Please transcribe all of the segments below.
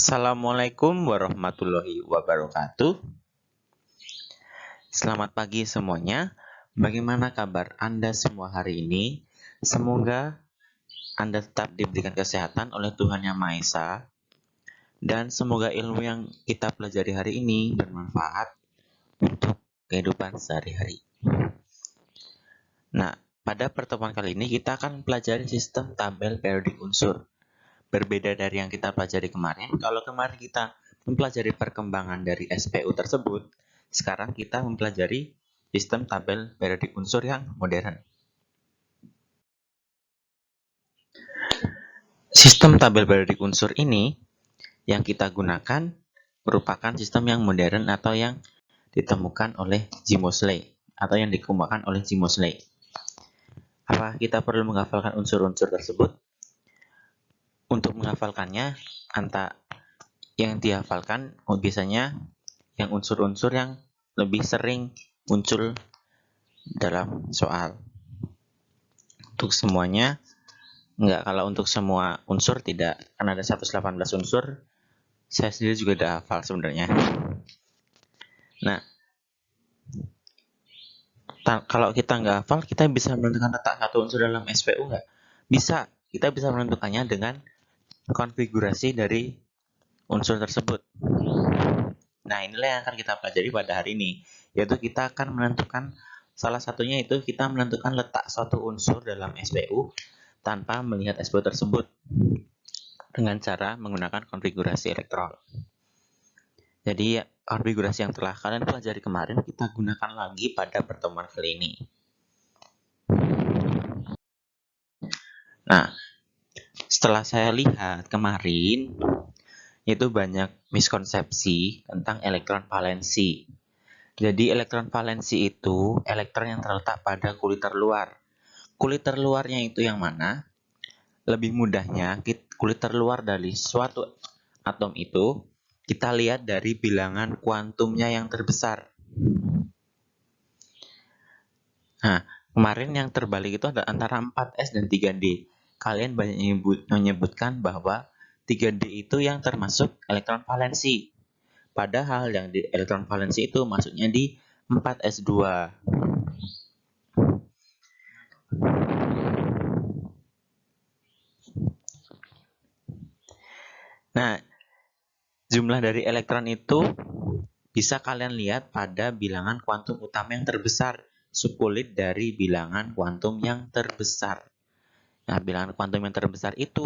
Assalamualaikum warahmatullahi wabarakatuh. Selamat pagi semuanya. Bagaimana kabar Anda semua hari ini? Semoga Anda tetap diberikan kesehatan oleh Tuhan Yang Maha Esa, dan semoga ilmu yang kita pelajari hari ini bermanfaat untuk kehidupan sehari-hari. Nah, pada pertemuan kali ini kita akan pelajari sistem tabel periodik unsur. Berbeda dari yang kita pelajari kemarin, kalau kemarin kita mempelajari perkembangan dari SPU tersebut, sekarang kita mempelajari sistem tabel periodik unsur yang modern. Sistem tabel periodik unsur ini yang kita gunakan merupakan sistem yang modern atau yang ditemukan oleh Jim Moseley atau yang dikembangkan oleh Jim Moseley. Apa kita perlu menghafalkan unsur-unsur tersebut? Untuk menghafalkannya, yang dihafalkan biasanya yang unsur-unsur yang lebih sering muncul dalam soal. Untuk semuanya enggak, kalau untuk semua unsur tidak, karena ada 118 unsur. Saya sendiri juga udah hafal sebenarnya. Nah, kalau kita nggak hafal, kita bisa menentukan letak satu unsur dalam SPU nggak? Bisa. Kita bisa menentukannya dengan konfigurasi dari unsur tersebut. Nah, inilah yang akan kita pelajari pada hari ini, yaitu kita akan menentukan salah satunya itu kita menentukan letak suatu unsur dalam SPU tanpa melihat SPU tersebut dengan cara menggunakan konfigurasi elektron. Jadi, konfigurasi yang telah kalian pelajari kemarin kita gunakan lagi pada pertemuan kali ini. Nah, setelah saya lihat kemarin, itu banyak miskonsepsi tentang elektron valensi. Jadi elektron valensi itu elektron yang terletak pada kulit terluar. Kulit terluarnya itu yang mana? Lebih mudahnya, kulit terluar dari suatu atom itu kita lihat dari bilangan kuantumnya yang terbesar. Nah, kemarin yang terbalik itu ada antara 4s dan 3d. Kalian banyak menyebutkan bahwa 3d itu yang termasuk elektron valensi. Padahal yang di elektron valensi itu masuknya di 4s2. Nah, jumlah dari elektron itu bisa kalian lihat pada bilangan kuantum utama yang terbesar, subkulit dari bilangan kuantum yang terbesar. Nah, bilangan kuantum yang terbesar itu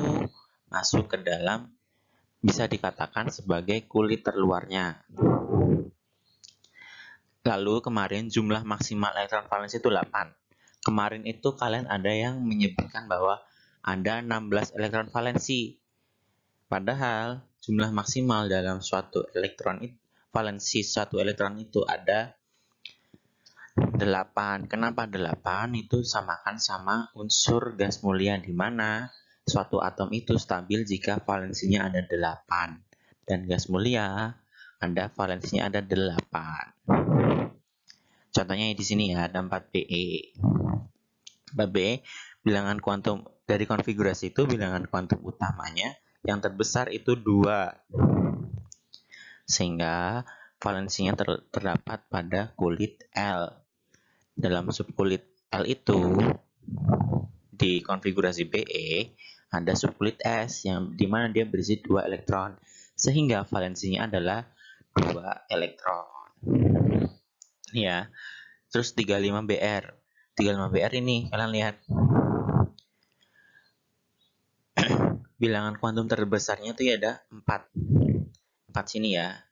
masuk ke dalam, bisa dikatakan sebagai kulit terluarnya. Lalu kemarin jumlah maksimal elektron valensi itu 8. Kemarin itu kalian ada yang menyebutkan bahwa ada 16 elektron valensi. Padahal jumlah maksimal dalam suatu elektron valensi suatu elektron itu ada 8. Kenapa 8? Itu samakan sama unsur gas mulia, di mana suatu atom itu stabil jika valensinya ada 8. Dan gas mulia ada valensinya ada 8. Contohnya di sini ya, ada 4Be. 4Be, bilangan kuantum dari konfigurasi itu bilangan kuantum utamanya yang terbesar itu 2. Sehingga valensinya terdapat pada kulit L. Dalam subkulit L itu di konfigurasi Be ada subkulit S yang dimana dia berisi 2 elektron, sehingga valensinya adalah 2 elektron. Ya. Terus 35Br. 35Br ini kalian lihat. Bilangan kuantum terbesarnya itu ya ada 4. 4 sini ya.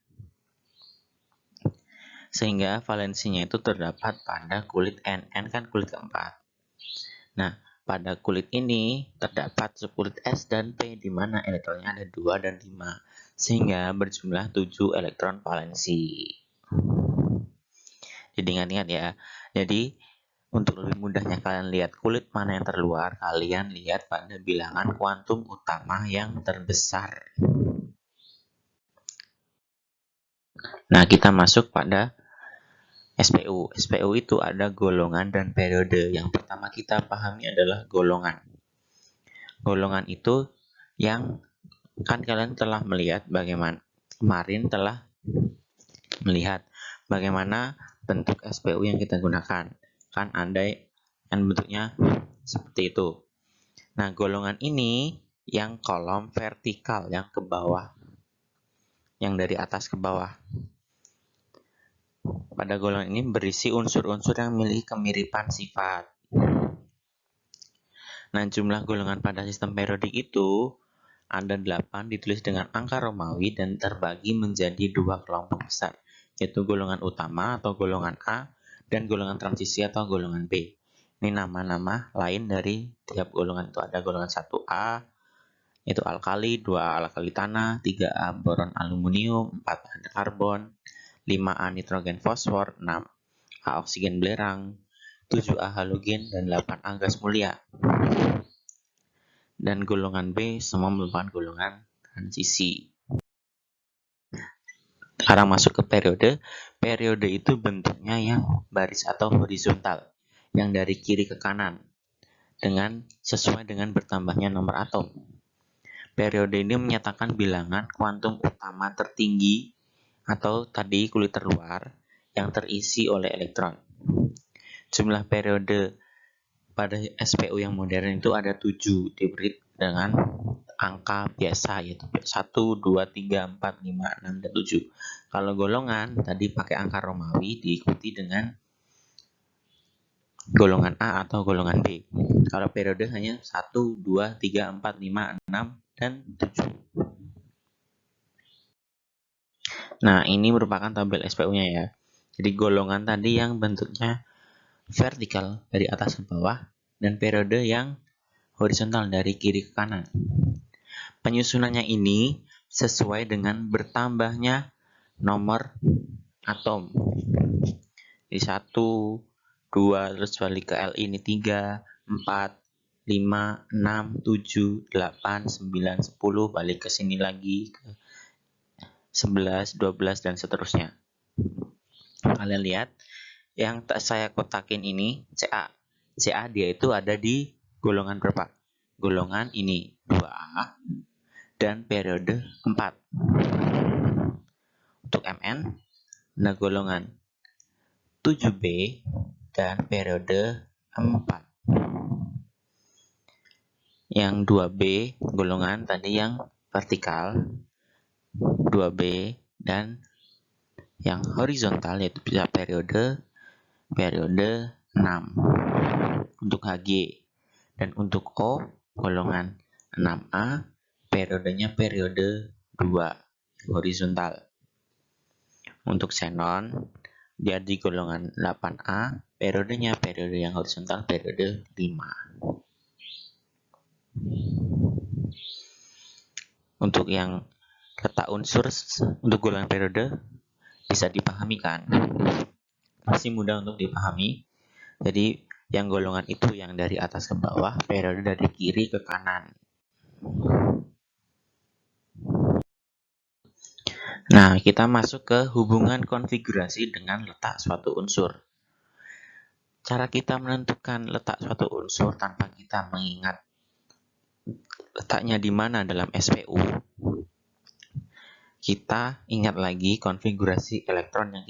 Sehingga valensinya itu terdapat pada kulit N. N kan kulit keempat. Nah, pada kulit ini terdapat subkulit S dan P, di mana elektronnya ada 2 dan 5. Sehingga berjumlah 7 elektron valensi. Jadi ingat-ingat ya. Jadi, untuk lebih mudahnya kalian lihat kulit mana yang terluar, kalian lihat pada bilangan kuantum utama yang terbesar. Nah, kita masuk pada SPU. SPU itu ada golongan dan periode. Yang pertama kita pahami adalah golongan. Golongan itu yang kan kalian telah melihat bagaimana kemarin telah melihat bagaimana bentuk SPU yang kita gunakan. Kan andai kan bentuknya seperti itu. Nah, golongan ini yang kolom vertikal yang ke bawah. Yang dari atas ke bawah. Pada golongan ini berisi unsur-unsur yang memiliki kemiripan sifat. Nah, jumlah golongan pada sistem periodik itu ada 8 ditulis dengan angka Romawi dan terbagi menjadi 2 kelompok besar, yaitu golongan utama atau golongan A dan golongan transisi atau golongan B. Ini nama-nama lain dari tiap golongan itu. Ada golongan 1A, yaitu alkali, 2A alkali tanah, 3A boron aluminium, 4A karbon, 5A nitrogen fosfor, 6A oksigen belerang, 7A halogen, dan 8A gas mulia. Dan golongan B semua merupakan golongan transisi. Sekarang masuk ke periode. Periode itu bentuknya yang baris atau horizontal, yang dari kiri ke kanan, sesuai dengan bertambahnya nomor atom. Periode ini menyatakan bilangan kuantum utama tertinggi atau tadi kulit terluar yang terisi oleh elektron. Jumlah periode pada SPU yang modern itu ada 7, diberi dengan angka biasa, yaitu 1, 2, 3, 4, 5, 6, dan 7. Kalau golongan tadi pakai angka Romawi diikuti dengan golongan A atau golongan B. Kalau periode hanya 1, 2, 3, 4, 5, 6, dan 7. Nah, ini merupakan tabel SPU-nya ya. Jadi golongan tadi yang bentuknya vertikal dari atas ke bawah, dan periode yang horizontal dari kiri ke kanan. Penyusunannya ini sesuai dengan bertambahnya nomor atom. Jadi 1, 2, terus balik ke Li ini 3, 4, 5, 6, 7, 8, 9, 10, balik ke sini lagi ke 11, 12, dan seterusnya. Kalian lihat, yang saya kotakin ini CA. CA dia itu ada di golongan berapa? Golongan ini 2A dan periode 4. Untuk MN, ada golongan 7B dan periode 4. Yang 2B golongan tadi yang vertikal, 2B, dan yang horizontal yaitu bisa periode 6 untuk Hg. Dan untuk O golongan 6A, periodenya periode 2 horizontal. Untuk xenon dia di golongan 8A, periodenya periode yang horizontal periode 5. Untuk yang letak unsur untuk golongan periode bisa dipahami kan? Masih mudah untuk dipahami. Jadi yang golongan itu yang dari atas ke bawah, periode dari kiri ke kanan. Nah, kita masuk ke hubungan konfigurasi dengan letak suatu unsur. Cara kita menentukan letak suatu unsur tanpa kita mengingat letaknya di mana dalam SPU, kita ingat lagi konfigurasi elektron yang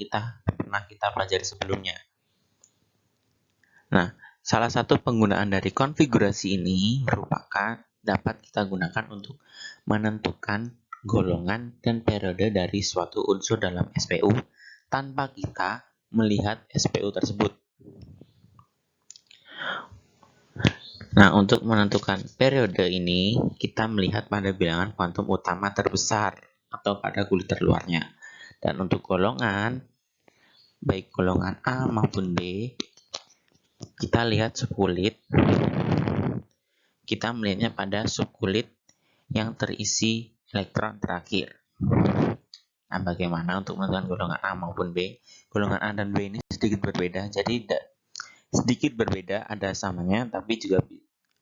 pernah kita pelajari sebelumnya. Nah, salah satu penggunaan dari konfigurasi ini merupakan dapat kita gunakan untuk menentukan golongan dan periode dari suatu unsur dalam SPU tanpa kita melihat SPU tersebut. Nah, untuk menentukan periode ini, kita melihat pada bilangan kuantum utama terbesar atau pada kulit terluarnya. Dan untuk golongan, baik golongan A maupun B, kita lihat subkulit. Kita melihatnya pada subkulit yang terisi elektron terakhir. Nah, bagaimana untuk menentukan golongan A maupun B? Golongan A dan B ini sedikit berbeda, jadi sedikit berbeda, ada samanya, tapi juga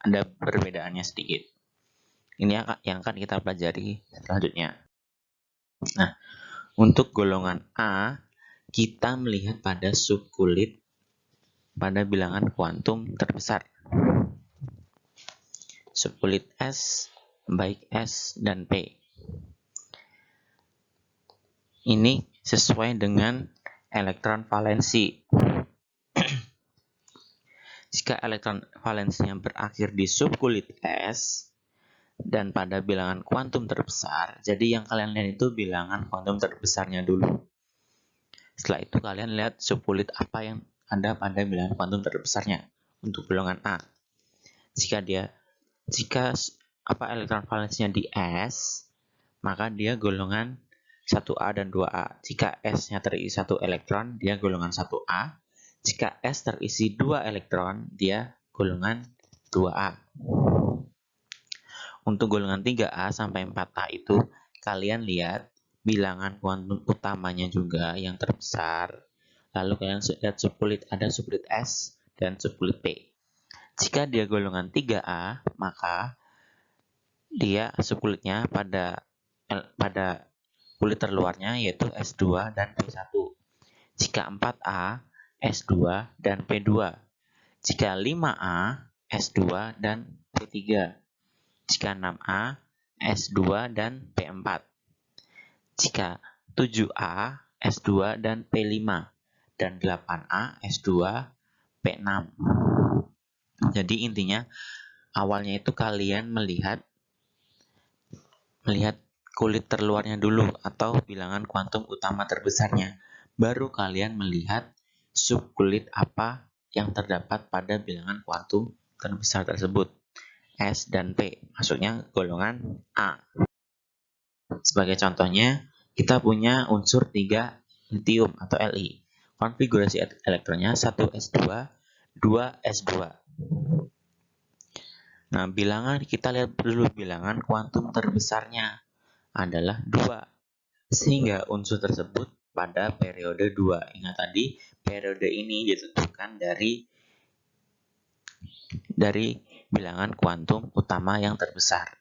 ada perbedaannya sedikit. Ini yang akan kita pelajari selanjutnya. Nah, untuk golongan A, kita melihat pada subkulit pada bilangan kuantum terbesar. Subkulit S baik S dan P. Ini sesuai dengan elektron valensi. Jika elektron valensinya berakhir di subkulit S dan pada bilangan kuantum terbesar, jadi yang kalian lihat itu bilangan kuantum terbesarnya dulu. Setelah itu kalian lihat subkulit apa yang ada pada bilangan kuantum terbesarnya untuk golongan A. Jika elektron valensinya di S, maka dia golongan 1A dan 2A. Jika S-nya terisi 1 elektron, dia golongan 1A. Jika S terisi 2 elektron, dia golongan 2A. Untuk golongan 3A sampai 4A itu, kalian lihat bilangan kuantum utamanya juga yang terbesar. Lalu kalian lihat subkulit, ada subkulit S dan subkulit P. Jika dia golongan 3A, maka dia subkulitnya pada kulit terluarnya yaitu S2 dan P1. Jika 4A, S2 dan P2. Jika 5A, S2 dan P3. Jika 6A, S2 dan P4. Jika 7A, S2 dan P5. Dan 8A, S2, P6. Jadi intinya awalnya itu kalian melihat kulit terluarnya dulu atau bilangan kuantum utama terbesarnya. Baru kalian melihat subkulit apa yang terdapat pada bilangan kuantum terbesar tersebut. S dan P, maksudnya golongan A. Sebagai contohnya, kita punya unsur 3 litium atau Li. Konfigurasi elektronnya 1s2, 2s2. Nah, kita lihat dulu bilangan kuantum terbesarnya adalah 2. Sehingga unsur tersebut pada periode 2. Ingat tadi, periode ini ditentukan dari bilangan kuantum utama yang terbesar.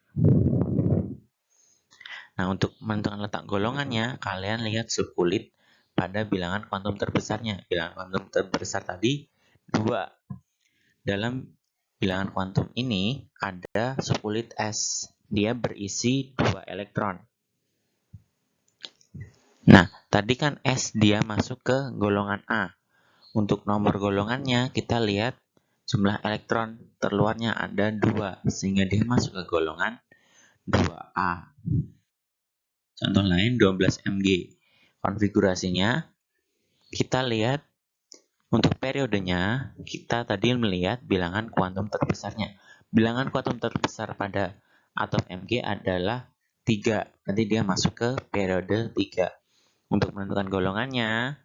Nah, untuk menentukan letak golongannya, kalian lihat subkulit pada bilangan kuantum terbesarnya. Bilangan kuantum terbesar tadi 2. Dalam bilangan kuantum ini ada subkulit S. Dia berisi 2 elektron. Nah, tadi kan S dia masuk ke golongan A. Untuk nomor golongannya, kita lihat jumlah elektron terluarnya ada 2, sehingga dia masuk ke golongan 2A. Contoh lain 12 Mg. Konfigurasinya, kita lihat untuk periodenya, kita tadi melihat bilangan kuantum terbesarnya. Bilangan kuantum terbesar pada atom Mg adalah 3. Nanti dia masuk ke periode 3. Untuk menentukan golongannya,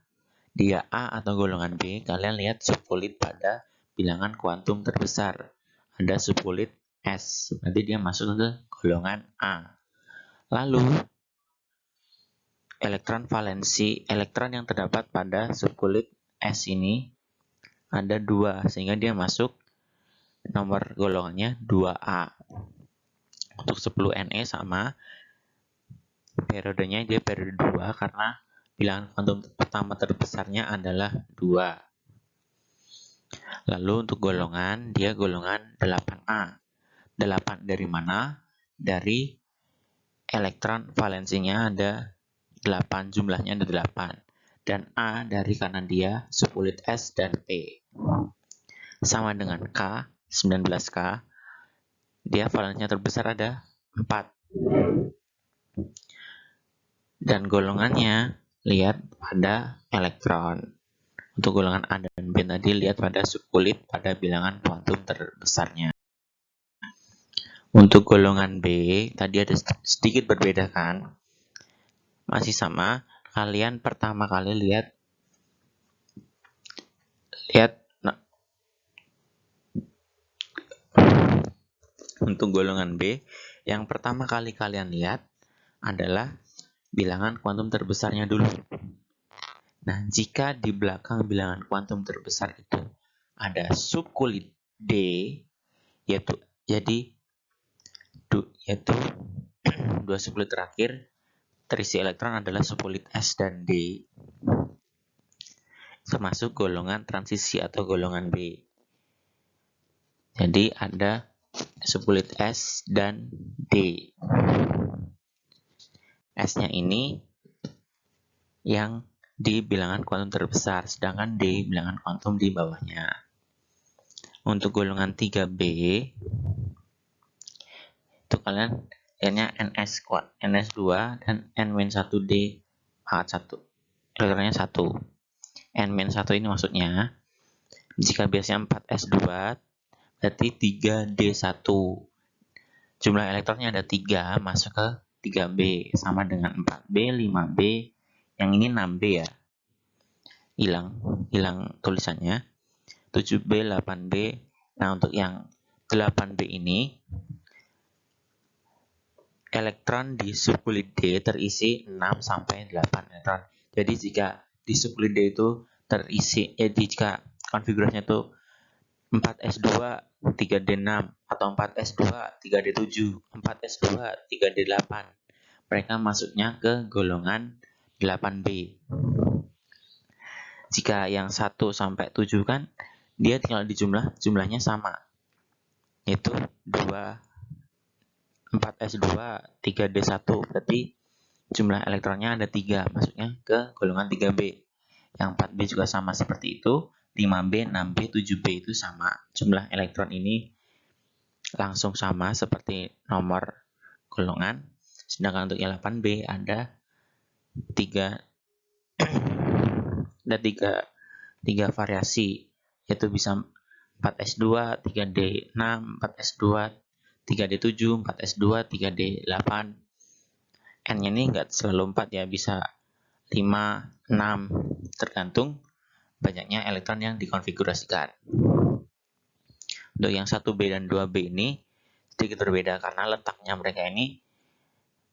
dia A atau golongan B, kalian lihat subkulit pada bilangan kuantum terbesar. Ada subkulit S, nanti dia masuk ke golongan A. Lalu, elektron valensi, elektron yang terdapat pada subkulit S ini ada 2, sehingga dia masuk nomor golongannya 2A. Untuk 10 Ne sama, periodenya dia periode 2 karena bilangan kuantum pertama terbesarnya adalah 2. Lalu untuk golongan, dia golongan 8A. 8 dari mana? Dari elektron valensinya ada 8, jumlahnya ada 8. Dan A dari karena dia subkulit S dan P. Sama dengan K, 19K, dia valensinya terbesar ada 4. Dan golongannya lihat pada elektron. Untuk golongan A dan B tadi lihat pada subkulit pada bilangan kuantum terbesarnya. Untuk golongan B tadi ada sedikit berbeda kan? Masih sama, kalian pertama kali lihat untuk golongan B, yang pertama kali kalian lihat adalah bilangan kuantum terbesarnya dulu. Nah, jika di belakang bilangan kuantum terbesar itu ada subkulit D, yaitu dua subkulit terakhir terisi elektron adalah subkulit S dan D, termasuk golongan transisi atau golongan B. Jadi ada subkulit S dan D. S-nya ini yang di bilangan kuantum terbesar, sedangkan D bilangan kuantum di bawahnya. Untuk golongan 3B, itu kalian lihatnya NS2 dan N-1D H1. Elektronnya 1. N-1 ini maksudnya, jika biasanya 4S2, berarti 3D1. Jumlah elektronnya ada 3, masuk ke 3B, sama dengan 4B, 5B, yang ini 6B ya. Hilang tulisannya. 7B, 8B. Nah, untuk yang 8B ini, elektron di subkulit D terisi 6 sampai 8 elektron. Jadi jika di subkulit D itu terisi, jika konfigurasinya itu 4S2 3D6 atau 4S2 3D7, 4S2 3D8, mereka masuknya ke golongan 8B. Jika yang 1 sampai 7 kan dia tinggal di jumlahnya sama, yaitu 4S2 3D1, berarti jumlah elektronnya ada 3, masuknya ke golongan 3B. Yang 4B juga sama seperti itu, 5B, 6B, 7B itu sama. Jumlah elektron ini langsung sama seperti nomor golongan. Sedangkan untuk yang 8B ada 3 variasi, yaitu bisa 4S2, 3D6, 4S2, 3D7, 4S2, 3D8. N-nya ini nggak selalu 4 ya, bisa 5, 6, tergantung banyaknya elektron yang dikonfigurasikan. Untuk yang 1B dan 2B ini sedikit berbeda karena letaknya mereka ini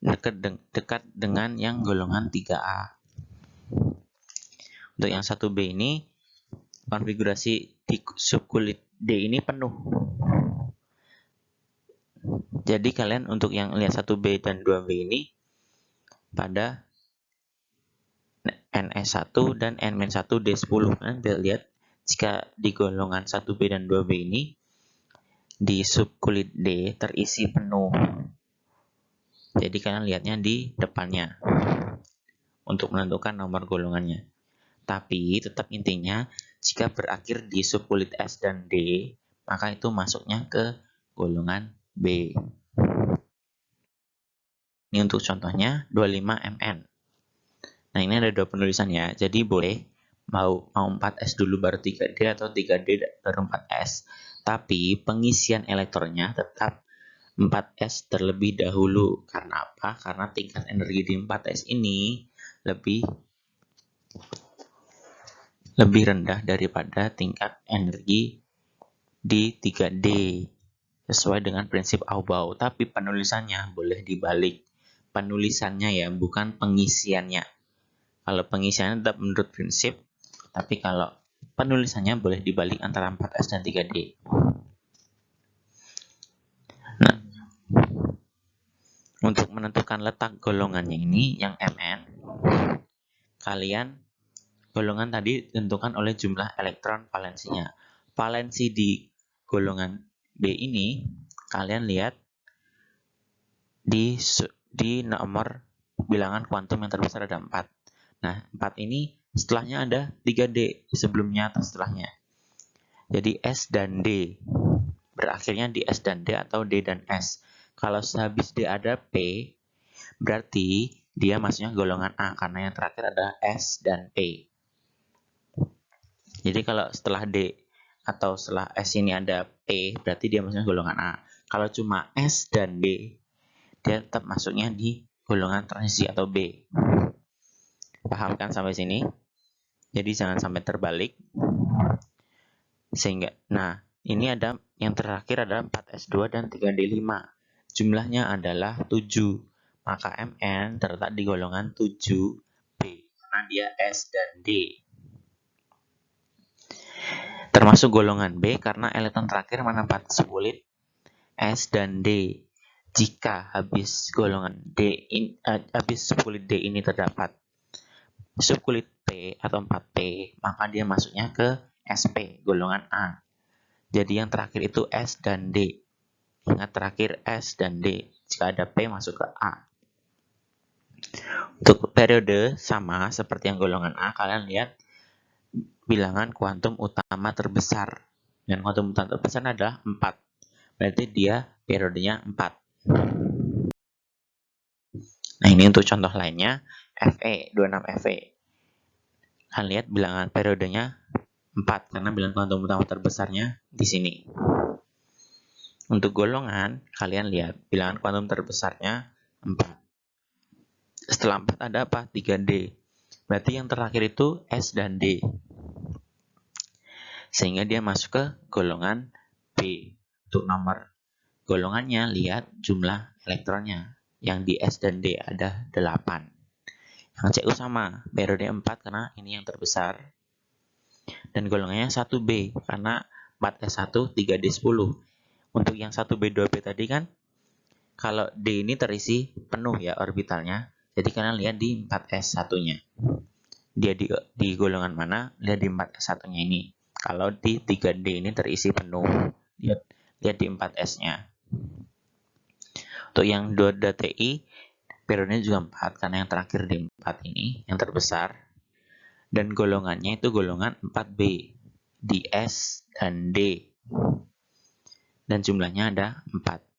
dekat dengan yang golongan 3A. Untuk yang 1B ini, konfigurasi di subkulit D ini penuh. Jadi kalian untuk yang lihat 1B dan 2B ini pada NS1 dan N-1D10. Kalian bisa lihat jika di golongan 1B dan 2B ini di subkulit D terisi penuh. Jadi kalian lihatnya di depannya untuk menentukan nomor golongannya. Tapi tetap intinya, jika berakhir di subkulit S dan D, maka itu masuknya ke golongan B. Ini untuk contohnya 25 Mn. Nah, ini ada dua penulisan ya. Jadi boleh mau 4S dulu baru 3D atau 3D baru 4S. Tapi pengisian elektronnya tetap 4S terlebih dahulu. Karena apa? Karena tingkat energi di 4S ini lebih rendah daripada tingkat energi di 3D sesuai dengan prinsip Aufbau. Tapi penulisannya boleh dibalik. Penulisannya ya, bukan pengisiannya. Kalau pengisiannya tetap menurut prinsip, tapi kalau penulisannya boleh dibalik antara 4S dan 3D. Nah, untuk menentukan letak golongannya ini, yang Mn, kalian golongan tadi ditentukan oleh jumlah elektron valensinya. Valensi di golongan B ini, kalian lihat di nomor bilangan kuantum yang terbesar ada 4. Nah, 4 ini setelahnya ada 3D, sebelumnya atau setelahnya. Jadi S dan D, berakhirnya di S dan D atau D dan S. Kalau sehabis D ada P, berarti dia masuknya golongan A, karena yang terakhir ada S dan P. Jadi kalau setelah D atau setelah S ini ada P, berarti dia masuknya golongan A. Kalau cuma S dan D, dia tetap masuknya di golongan transisi atau B. Paham kan sampai sini? Jadi jangan sampai terbalik. Sehingga, nah, ini ada yang terakhir adalah 4S2 dan 3D5. Jumlahnya adalah 7. Maka Mn terletak di golongan 7B karena dia S dan D. Termasuk golongan B karena elektron terakhir menempati subkulit S dan D. Jika habis golongan habis subkulit D ini terdapat subkulit P atau 4P, maka dia masuknya ke SP, golongan A. Jadi yang terakhir itu S dan D. Ingat terakhir S dan D. Jika ada P masuk ke A. Untuk periode sama seperti yang golongan A, kalian lihat bilangan kuantum utama terbesar. Dan kuantum utama terbesar adalah 4. Berarti dia periodenya 4. Nah, ini untuk contoh lainnya, Fe, 26 Fe. Kalian lihat bilangan periodenya 4, karena bilangan kuantum utama terbesarnya di sini. Untuk golongan, kalian lihat bilangan kuantum terbesarnya 4. Setelah 4 ada apa? 3D. Berarti yang terakhir itu S dan D. Sehingga dia masuk ke golongan B. Untuk nomor golongannya, lihat jumlah elektronnya. Yang di S dan D ada 8. Yang CU sama, periode 4 karena ini yang terbesar. Dan golongannya 1B karena 4S1, 3D10. Untuk yang 1B, 2B tadi kan, kalau D ini terisi penuh ya orbitalnya. Jadi kalian lihat di 4S1-nya. Dia di golongan mana? Lihat di 4S1-nya ini. Kalau di 3D ini terisi penuh. Lihat di 4S-nya. Untuk yang 2DTI, periodenya juga 4, karena yang terakhir di 4 ini, yang terbesar. Dan golongannya itu golongan 4B. Di S dan D. Dan jumlahnya ada 4.